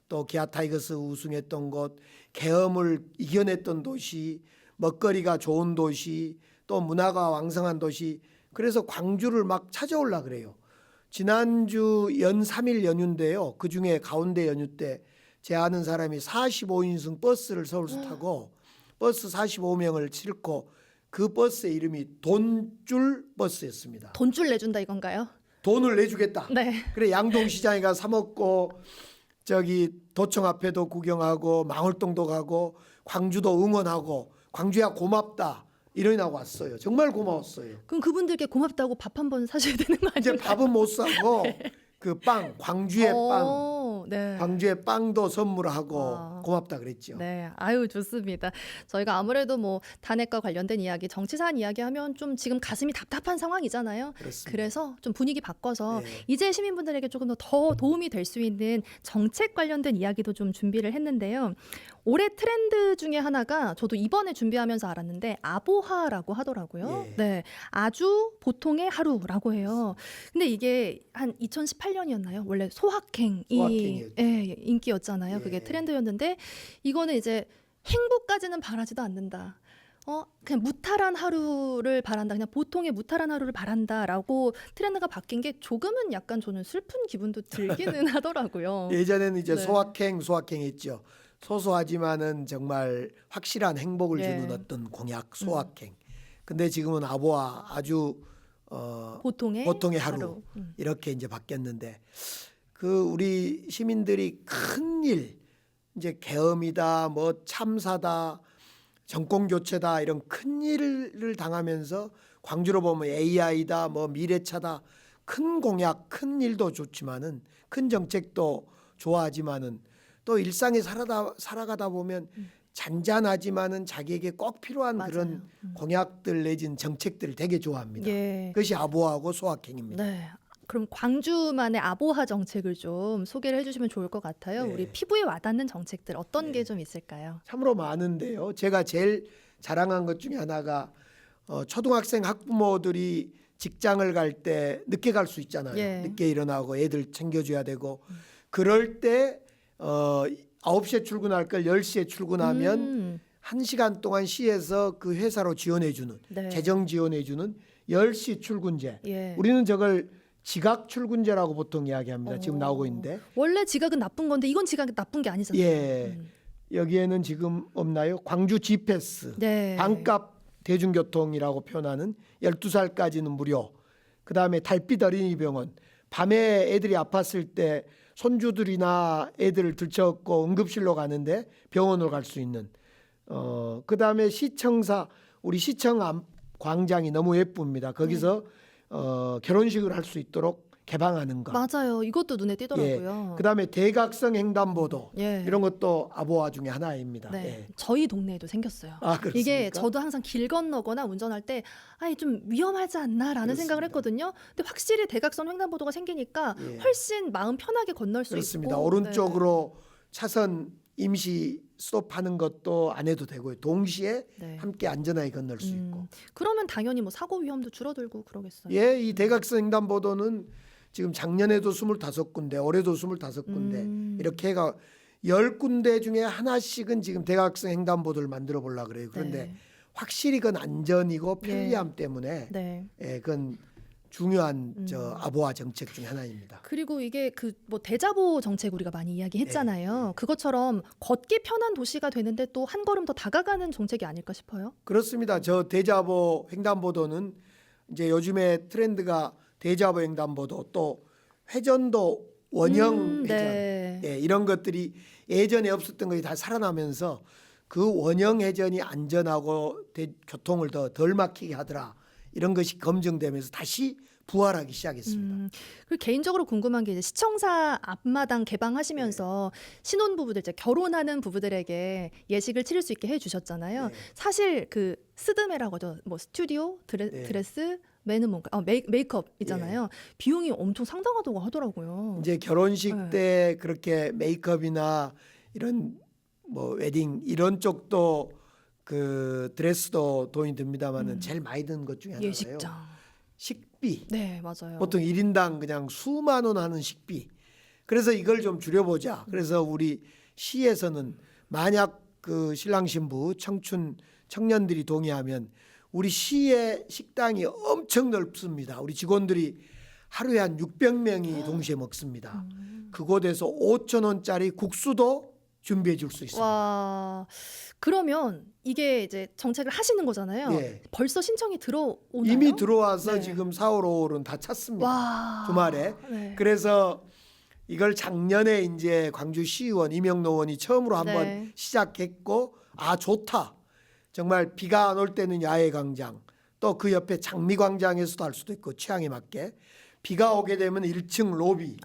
또 기아 타이거스 우승했던 곳, 계엄을 이겨냈던 도시, 먹거리가 좋은 도시, 또 문화가 왕성한 도시. 그래서 광주를 막 찾아올라 그래요. 지난주 연 3일 연휴인데요. 그중에 가운데 연휴 때 제 아는 사람이 45인승 버스를 서울서 타고 버스 45명을 싣고 그 버스의 이름이 돈줄 버스였습니다. 돈줄 내준다 이건가요? 돈을 내주겠다. 네. 그래 양동시장에 가서 사 먹고 저기 도청 앞에도 구경하고 망월동도 가고 광주도 응원하고 광주야 고맙다 이러냐고 왔어요. 정말 고마웠어요. 그럼 그분들께 고맙다고 밥 한 번 사셔야 되는 거 이제 아니에요? 밥은 못 사고 그 빵, 광주의 빵, 네. 광주의 빵도 선물하고 고맙다 그랬죠. 네, 아유 좋습니다. 저희가 아무래도 뭐 탄핵과 관련된 이야기, 정치 사안 이야기하면 좀 지금 가슴이 답답한 상황이잖아요. 그렇습니다. 그래서 좀 분위기 바꿔서 네. 이제 시민분들에게 조금 더 도움이 될 수 있는 정책 관련된 이야기도 좀 준비를 했는데요. 올해 트렌드 중에 하나가 저도 이번에 준비하면서 알았는데 아보하라고 하더라고요. 예. 네, 아주 보통의 하루라고 해요. 근데 이게 한 2018년이었나요? 원래 소확행이 소확행이었죠. 예, 인기였잖아요. 그게 예. 트렌드였는데 이거는 이제 행복까지는 바라지도 않는다. 그냥 무탈한 하루를 바란다. 그냥 보통의 무탈한 하루를 바란다라고 트렌드가 바뀐 게 조금은 약간 저는 슬픈 기분도 들기는 하더라고요. 예전에는 이제 네. 소확행했죠. 소소하지만은 정말 확실한 행복을 예. 주는 어떤 공약 소확행. 근데 지금은 아보아 아주 보통의 하루 이렇게 이제 바뀌었는데 그 우리 시민들이 큰 일 이제 계엄이다 뭐 참사다 정권 교체다 이런 큰 일을 당하면서 광주로 보면 AI다 뭐 미래차다 큰 공약 큰 일도 좋지만은 큰 정책도 좋아하지만은 또 일상에 살아가다 보면 잔잔하지만은 자기에게 꼭 필요한 맞아요. 그런 공약들 내진 정책들을 되게 좋아합니다. 예. 그것이 아보하고 소확행입니다. 네. 그럼 광주만의 아보하 정책을 좀 소개를 해주시면 좋을 것 같아요. 네. 우리 피부에 와닿는 정책들 어떤 게 좀 있을까요? 참으로 많은데요. 제가 제일 자랑한 것 중에 하나가 초등학생 학부모들이 직장을 갈 때 늦게 갈 수 있잖아요. 예. 늦게 일어나고 애들 챙겨줘야 되고 그럴 때 9시에 출근할 걸 10시에 출근하면 1시간 동안 시에서 그 회사로 지원해주는 네. 재정 지원해주는 10시 출근제. 예. 우리는 저걸 지각 출근제라고 보통 이야기합니다. 지금 나오고 있는데. 원래 지각은 나쁜 건데 이건 지각 나쁜 게 아니잖아요. 예. 여기에는 지금 없나요? 광주 G패스. 네. 반값 대중교통이라고 표현하는 12살까지는 무료. 그다음에 달빛 어린이병원. 밤에 애들이 아팠을 때 손주들이나 애들을 들쳐갖고 응급실로 가는데 병원으로 갈 수 있는. 그다음에 시청사 우리 시청 광장이 너무 예쁩니다. 거기서 결혼식을 할 수 있도록 개방하는 것. 맞아요. 이것도 눈에 띄더라고요. 예. 그다음에 대각성 횡단보도 예. 이런 것도 아보아 중에 하나입니다. 네. 예. 저희 동네에도 생겼어요. 아, 그렇습니까? 이게 저도 항상 길 건너거나 운전할 때 좀 위험하지 않나라는 생각을 했거든요. 근데 확실히 대각선 횡단보도가 생기니까 예. 훨씬 마음 편하게 건널 수 그렇습니다. 있고. 오른쪽으로 차선 임시 스톱하는 것도 안 해도 되고요. 동시에 네. 함께 안전하게 건널 수 있고. 그러면 당연히 뭐 사고 위험도 줄어들고 그러겠어요. 예, 이 대각선 횡단보도는 지금 작년에도 25군데, 올해도 25군데 이렇게 해가 10군데 중에 하나씩은 지금 대각선 횡단보도를 만들어 보려고 그래요. 그런데 네. 확실히 그건 안전이고 편리함 때문에 네. 예, 그건 중요한 아보아 정책 중에 하나입니다. 그리고 이게 그 뭐 대자보 정책 우리가 많이 이야기했잖아요. 네. 그것처럼 걷기 편한 도시가 되는데 또 한 걸음 더 다가가는 정책이 아닐까 싶어요. 그렇습니다. 저 대자보 횡단보도는 이제 요즘에 트렌드가 대자보 횡단보도 또 회전도 원형 회전 네. 예, 이런 것들이 예전에 없었던 것이 다 살아나면서 그 원형 회전이 안전하고 교통을 더 덜 막히게 하더라. 이런 것이 검증되면서 다시 부활하기 시작했습니다. 그리고 개인적으로 궁금한 게 이제 시청사 앞마당 개방하시면서 신혼부부들 이제 결혼하는 부부들에게 예식을 치를 수 있게 해주셨잖아요. 사실 그 스드메라고 하죠. 뭐 스튜디오 드레스 메는 뭔가 메이크업이잖아요. 비용이 엄청 상당하다고 하더라고요. 이제 결혼식 때 그렇게 메이크업이나 이런 뭐 웨딩 이런 쪽도 그 드레스도 돈이 듭니다만은 제일 많이 드는 것 중에 하나예요. 예식장. 식비. 네, 맞아요. 보통 1인당 그냥 수만 원 하는 식비. 그래서 이걸 좀 줄여보자. 그래서 우리 시에서는 만약 그 신랑 신부 청년들이 동의하면 우리 시의 식당이 엄청 넓습니다. 우리 직원들이 하루에 한 600명이 동시에 먹습니다. 그곳에서 5,000원짜리 국수도 준비해 줄 수 있습니다. 와, 그러면 이게 이제 정책을 하시는 거잖아요. 예. 벌써 신청이 들어오나요? 이미 들어와서 네. 지금 4월, 5월은 다 찼습니다. 와. 주말에. 네. 그래서 이걸 작년에 이제 광주 시의원 이명노 의원이 처음으로 한번 네. 시작했고 아 좋다. 정말 비가 안 올 때는 야외 광장, 또 그 옆에 장미 광장에서도 할 수도 있고 취향에 맞게. 비가 오게 되면 1층 로비,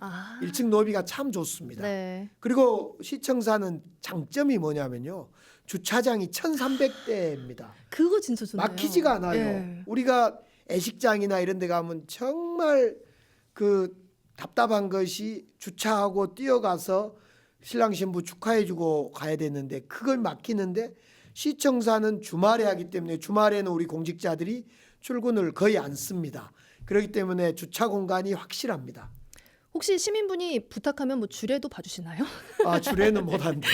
1층 로비가 참 좋습니다. 네. 그리고 시청사는 장점이 뭐냐면요. 주차장이 1,300대입니다. 그거 진짜 좋네요. 막히지가 않아요. 예. 우리가 애식장이나 이런 데 가면 정말 그 답답한 것이 주차하고 뛰어가서 신랑 신부 축하해주고 가야 되는데 그걸 막히는데 시청사는 주말에 하기 때문에 주말에는 우리 공직자들이 출근을 거의 안 씁니다. 그렇기 때문에 주차 공간이 확실합니다. 혹시 시민분이 부탁하면 뭐 주례도 봐주시나요? 아 주례는 못한데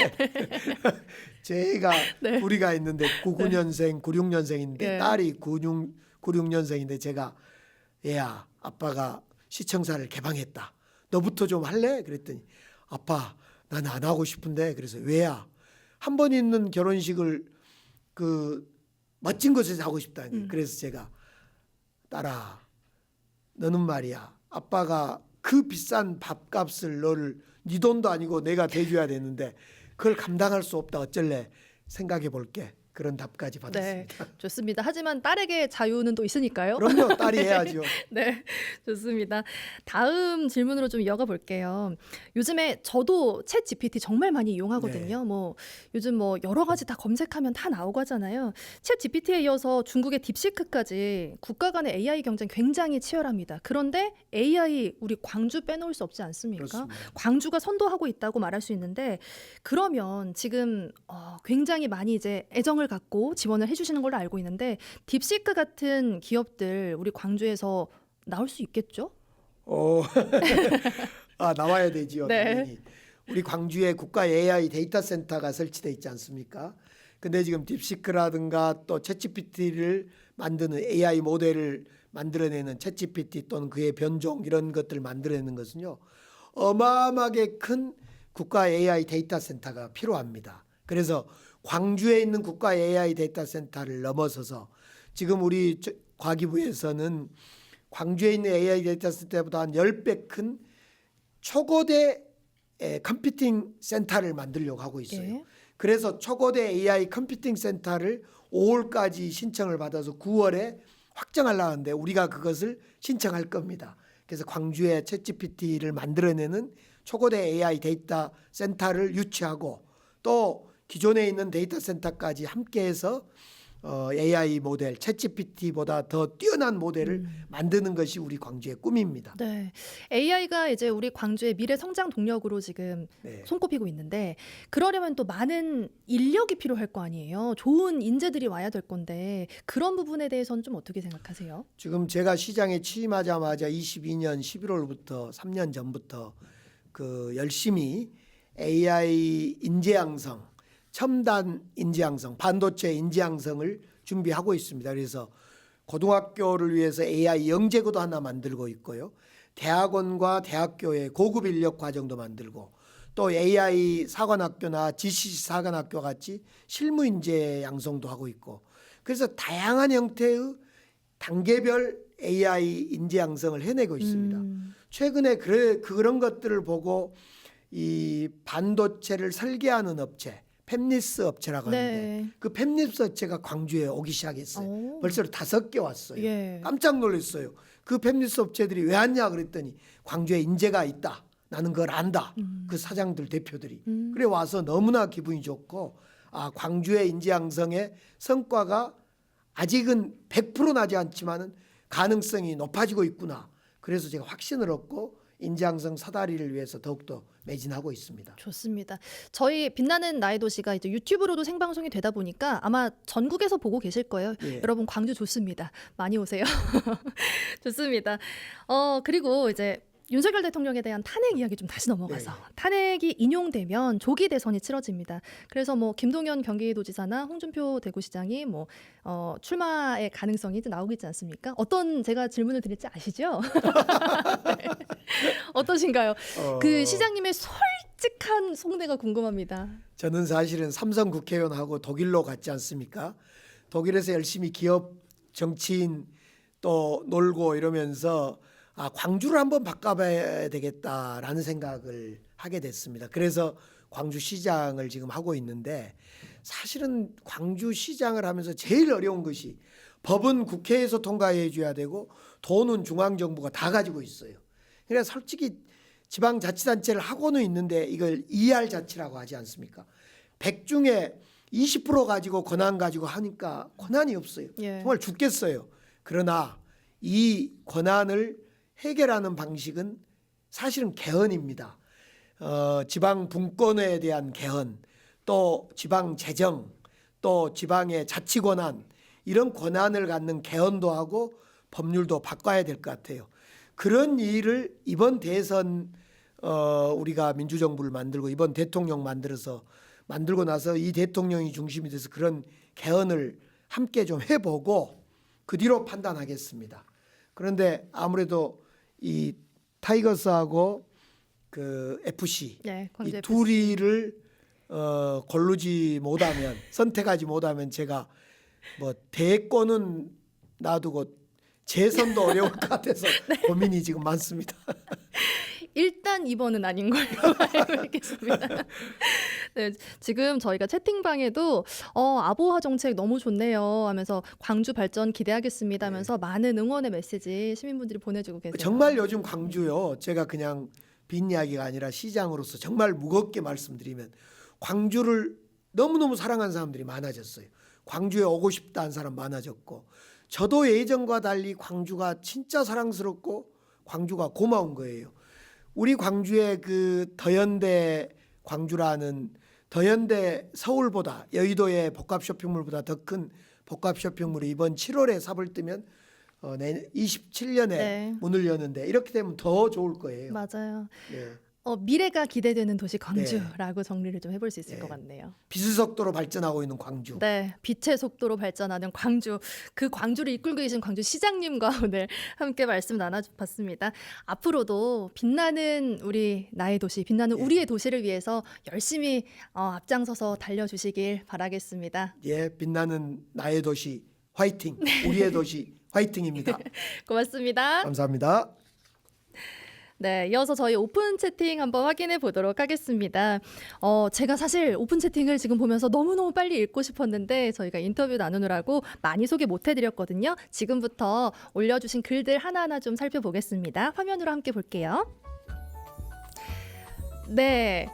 제가 네. 우리가 있는데 99년생 96년생인데 네. 딸이 96년생인데 제가 얘야 아빠가 시청사를 개방했다. 너부터 좀 할래? 그랬더니 아빠 난 안 하고 싶은데 그래서 왜야? 한 번 있는 결혼식을 그 멋진 곳에서 하고 싶다니. 그래서 제가 딸아 너는 말이야 아빠가 그 비싼 밥값을 너를 네 돈도 아니고 내가 대줘야 되는데 그걸 감당할 수 없다 어쩔래 생각해 볼게. 그런 답까지 받았습니다. 네, 좋습니다. 하지만 딸에게 자유는 또 있으니까요. 그럼요. 딸이 해야죠. 네, 좋습니다. 다음 질문으로 좀 이어가 볼게요. 요즘에 저도 챗 GPT 정말 많이 이용하거든요. 네. 뭐 요즘 뭐 여러 가지 다 검색하면 다 나오고 하잖아요. 챗 GPT에 이어서 중국의 딥시크까지 국가 간의 AI 경쟁 굉장히 치열합니다. 그런데 AI 우리 광주 빼놓을 수 없지 않습니까? 그렇습니다. 광주가 선도하고 있다고 말할 수 있는데 그러면 지금 굉장히 많이 이제 애정을 갖고 지원을 해주시는 걸로 알고 있는데 딥시크 같은 기업들 우리 광주에서 나올 수 있겠죠? 나와야 되지요. 네. 당연히. 우리 광주에 국가 AI 데이터 센터가 설치돼 있지 않습니까? 근데 지금 딥시크라든가 또 챗GPT를 만드는 AI 모델을 만들어내는 챗GPT 또는 그의 변종 이런 것들을 만들어내는 것은요. 어마어마하게 큰 국가 AI 데이터 센터가 필요합니다. 그래서 광주에 있는 국가 AI 데이터 센터를 넘어서서 지금 우리 과기부에서는 광주에 있는 AI 데이터 센터보다 한 10배 큰 초거대 컴퓨팅 센터를 만들려고 하고 있어요. 예. 그래서 초거대 AI 컴퓨팅 센터를 5월까지 신청을 받아서 9월에 확정하려고 하는데 우리가 그것을 신청할 겁니다. 그래서 광주에 챗GPT를 만들어내는 초거대 AI 데이터 센터를 유치하고 또 기존에 있는 데이터 센터까지 함께해서 AI 모델, 챗GPT보다 더 뛰어난 모델을 만드는 것이 우리 광주의 꿈입니다. 네, AI가 이제 우리 광주의 미래 성장 동력으로 지금 손꼽히고 있는데 그러려면 또 많은 인력이 필요할 거 아니에요. 좋은 인재들이 와야 될 건데 그런 부분에 대해서는 좀 어떻게 생각하세요? 지금 제가 시장에 취임하자마자 22년 11월부터 3년 전부터 그 열심히 AI 인재 양성, 첨단 인재 양성, 반도체 인재 양성을 준비하고 있습니다. 그래서 고등학교를 위해서 AI 영재고도 하나 만들고 있고요. 대학원과 대학교의 고급 인력 과정도 만들고 또 AI 사관학교나 GCC 사관학교 같이 실무 인재 양성도 하고 있고 그래서 다양한 형태의 단계별 AI 인재 양성을 해내고 있습니다. 최근에 그런 것들을 보고 이 반도체를 설계하는 업체 팹리스 업체라고 하는데 그 팹리스 업체가 광주에 오기 시작했어요. 벌써 5개 왔어요. 예. 깜짝 놀랐어요. 그 팹리스 업체들이 왜 왔냐 그랬더니 광주에 인재가 있다. 나는 그걸 안다. 그 사장들 대표들이. 그래 와서 너무나 기분이 좋고 광주의 인재 양성의 성과가 아직은 100% 나지 않지만은 가능성이 높아지고 있구나. 그래서 제가 확신을 얻고 인재 양성 사다리를 위해서 더욱더 매진하고 있습니다. 좋습니다. 저희 빛나는 나의 도시가 이제 유튜브로도 생방송이 되다 보니까 아마 전국에서 보고 계실 거예요. 예. 여러분 광주 좋습니다. 많이 오세요. 좋습니다. 그리고 이제 윤석열 대통령에 대한 탄핵 이야기 좀 다시 넘어가서 탄핵이 인용되면 조기 대선이 치러집니다. 그래서 뭐 김동연 경기도지사나 홍준표 대구시장이 뭐 출마의 가능성이 이제 나오고 있지 않습니까? 어떤 제가 질문을 드릴지 아시죠? 네. 어떠신가요? 그 시장님의 솔직한 속내가 궁금합니다. 저는 사실은 삼성 국회의원하고 독일로 갔지 않습니까? 독일에서 열심히 기업 정치인 또 놀고 이러면서 광주를 한번 바꿔봐야 되겠다라는 생각을 하게 됐습니다. 그래서 광주시장을 지금 하고 있는데 사실은 광주시장을 하면서 제일 어려운 것이 법은 국회에서 통과해 줘야 되고 돈은 중앙정부가 다 가지고 있어요. 그래서 솔직히 지방자치단체를 하고는 있는데 이걸 ER자치라고 하지 않습니까? 100 중에 20% 가지고 권한 가지고 하니까 권한이 없어요. 예. 정말 죽겠어요. 그러나 이 권한을 해결하는 방식은 사실은 개헌입니다. 지방 분권에 대한 개헌, 또 지방 재정, 또 지방의 자치 권한, 이런 권한을 갖는 개헌도 하고 법률도 바꿔야 될 것 같아요. 그런 일을 이번 대선 우리가 민주정부를 만들고 이번 대통령 만들고 나서 이 대통령이 중심이 돼서 그런 개헌을 함께 좀 해보고 그 뒤로 판단하겠습니다. 그런데 아무래도 이 타이거스하고 그 FC 네, 이 광주 둘이를 고르지 못하면 선택하지 못하면 제가 뭐 대권은 놔두고 재선도 어려울 것 같아서 고민이 지금 많습니다. 일단 2번은 아닌 걸로 알고 있겠습니다. 네, 지금 저희가 채팅방에도 아보화 정책 너무 좋네요 하면서 광주 발전 기대하겠습니다 하면서 많은 응원의 메시지 시민분들이 보내주고 계세요. 정말 요즘 광주요. 제가 그냥 빈 이야기가 아니라 시장으로서 정말 무겁게 말씀드리면 광주를 너무너무 사랑하는 사람들이 많아졌어요. 광주에 오고 싶다는 사람 많아졌고 저도 예전과 달리 광주가 진짜 사랑스럽고 광주가 고마운 거예요. 우리 광주의 그 더현대 광주라는 더현대 서울보다 여의도의 복합 쇼핑몰보다 더 큰 복합 쇼핑몰이 이번 7월에 삽을 뜨면 27년에 네. 문을 여는데 이렇게 되면 더 좋을 거예요. 맞아요. 네. 미래가 기대되는 도시 광주라고 정리를 좀 해볼 수 있을 것 같네요. 비수속도로 발전하고 있는 광주. 네, 빛의 속도로 발전하는 광주. 그 광주를 이끌고 계신 광주 시장님과 오늘 함께 말씀 나눠봤습니다. 앞으로도 빛나는 우리 나의 도시, 빛나는 우리의 도시를 위해서 열심히 앞장서서 달려주시길 바라겠습니다. 예, 빛나는 나의 도시 화이팅. 우리의 도시 화이팅입니다. 고맙습니다. 감사합니다. 네, 이어서 저희 오픈 채팅 한번 확인해 보도록 하겠습니다. 제가 사실 오픈 채팅을 지금 보면서 너무너무 빨리 읽고 싶었는데 저희가 인터뷰 나누느라고 많이 소개 못 해드렸거든요. 지금부터 올려주신 글들 하나하나 좀 살펴보겠습니다. 화면으로 함께 볼게요. 네.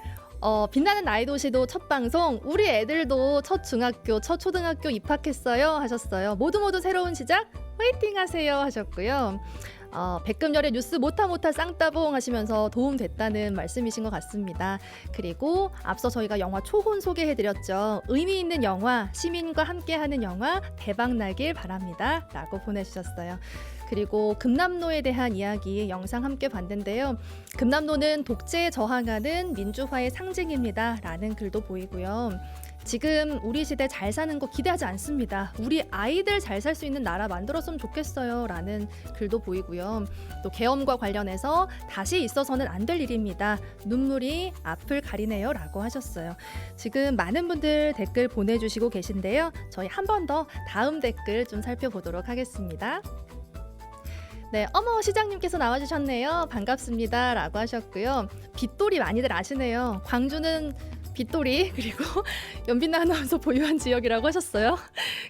빛나는 나의 도시도 첫 방송, 우리 애들도 첫 중학교, 첫 초등학교 입학했어요 하셨어요. 모두 새로운 시작 화이팅 하세요 하셨고요. 백금열의 뉴스 못하 쌍따봉 하시면서 도움됐다는 말씀이신 것 같습니다. 그리고 앞서 저희가 영화 초혼 소개해드렸죠. 의미 있는 영화, 시민과 함께하는 영화 대박 나길 바랍니다 라고 보내주셨어요. 그리고 금남로에 대한 이야기 영상 함께 봤는데요. 금남로는 독재에 저항하는 민주화의 상징입니다 라는 글도 보이고요. 지금 우리 시대 잘 사는 거 기대하지 않습니다. 우리 아이들 잘 살 수 있는 나라 만들었으면 좋겠어요 라는 글도 보이고요. 또 계엄과 관련해서 다시 있어서는 안 될 일입니다. 눈물이 앞을 가리네요 라고 하셨어요. 지금 많은 분들 댓글 보내주시고 계신데요. 저희 한 번 더 다음 댓글 좀 살펴보도록 하겠습니다. 네, 어머 시장님께서 나와주셨네요. 반갑습니다 라고 하셨고요. 빗돌이 많이들 아시네요. 광주는 빗돌이 그리고 연빛나 아나운서 보유한 지역이라고 하셨어요.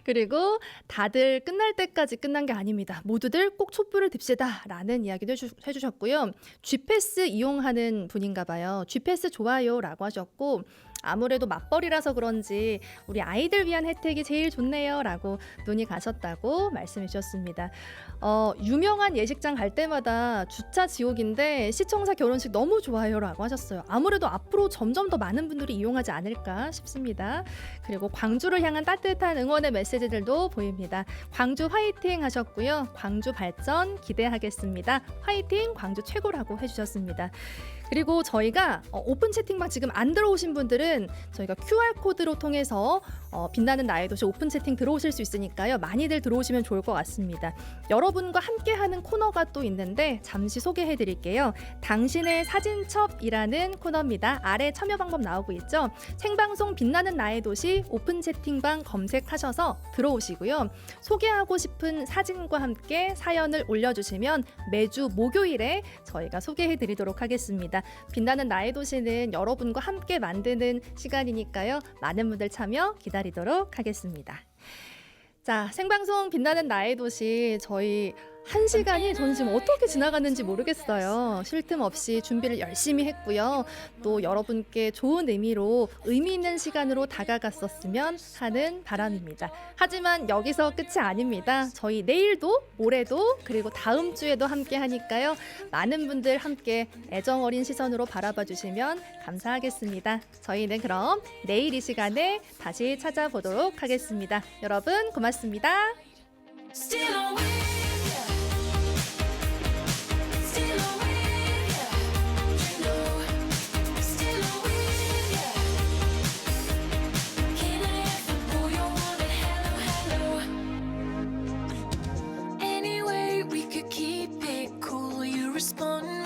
그리고 다들 끝날 때까지 끝난 게 아닙니다. 모두들 꼭 촛불을 듭시다 라는 이야기도 해주셨고요. G패스 이용하는 분인가 봐요. G패스 좋아요 라고 하셨고 아무래도 맞벌이라서 그런지 우리 아이들 위한 혜택이 제일 좋네요 라고 눈이 가셨다고 말씀해 주셨습니다. 유명한 예식장 갈 때마다 주차 지옥인데 시청자 결혼식 너무 좋아요 라고 하셨어요. 아무래도 앞으로 점점 더 많은 분들이 이용하지 않을까 싶습니다. 그리고 광주를 향한 따뜻한 응원의 메시지들도 보입니다. 광주 화이팅 하셨고요. 광주 발전 기대하겠습니다. 화이팅 광주 최고라고 해주셨습니다. 그리고 저희가 오픈 채팅방 지금 안 들어오신 분들은 분들은 저희가 QR코드로 통해서 빛나는 나의 도시 오픈 채팅 들어오실 수 있으니까요. 많이들 들어오시면 좋을 것 같습니다. 여러분과 함께하는 코너가 또 있는데 잠시 소개해 드릴게요. 당신의 사진첩이라는 코너입니다. 아래 참여 방법 나오고 있죠. 생방송 빛나는 나의 도시 오픈 채팅방 검색하셔서 들어오시고요. 소개하고 싶은 사진과 함께 사연을 올려주시면 매주 목요일에 저희가 소개해 드리도록 하겠습니다. 빛나는 나의 도시는 여러분과 함께 만드는 시간이니까요. 많은 분들 참여 기다리도록 하겠습니다. 자, 생방송 빛나는 나의 도시 저희 1시간이 저는 지금 어떻게 지나갔는지 모르겠어요. 쉴 틈 없이 준비를 열심히 했고요. 또 여러분께 좋은 의미로 의미 있는 시간으로 다가갔었으면 하는 바람입니다. 하지만 여기서 끝이 아닙니다. 저희 내일도 모레도 그리고 다음 주에도 함께 하니까요. 많은 분들 함께 애정 어린 시선으로 바라봐 주시면 감사하겠습니다. 저희는 그럼 내일 이 시간에 다시 찾아보도록 하겠습니다. 여러분 고맙습니다. Respond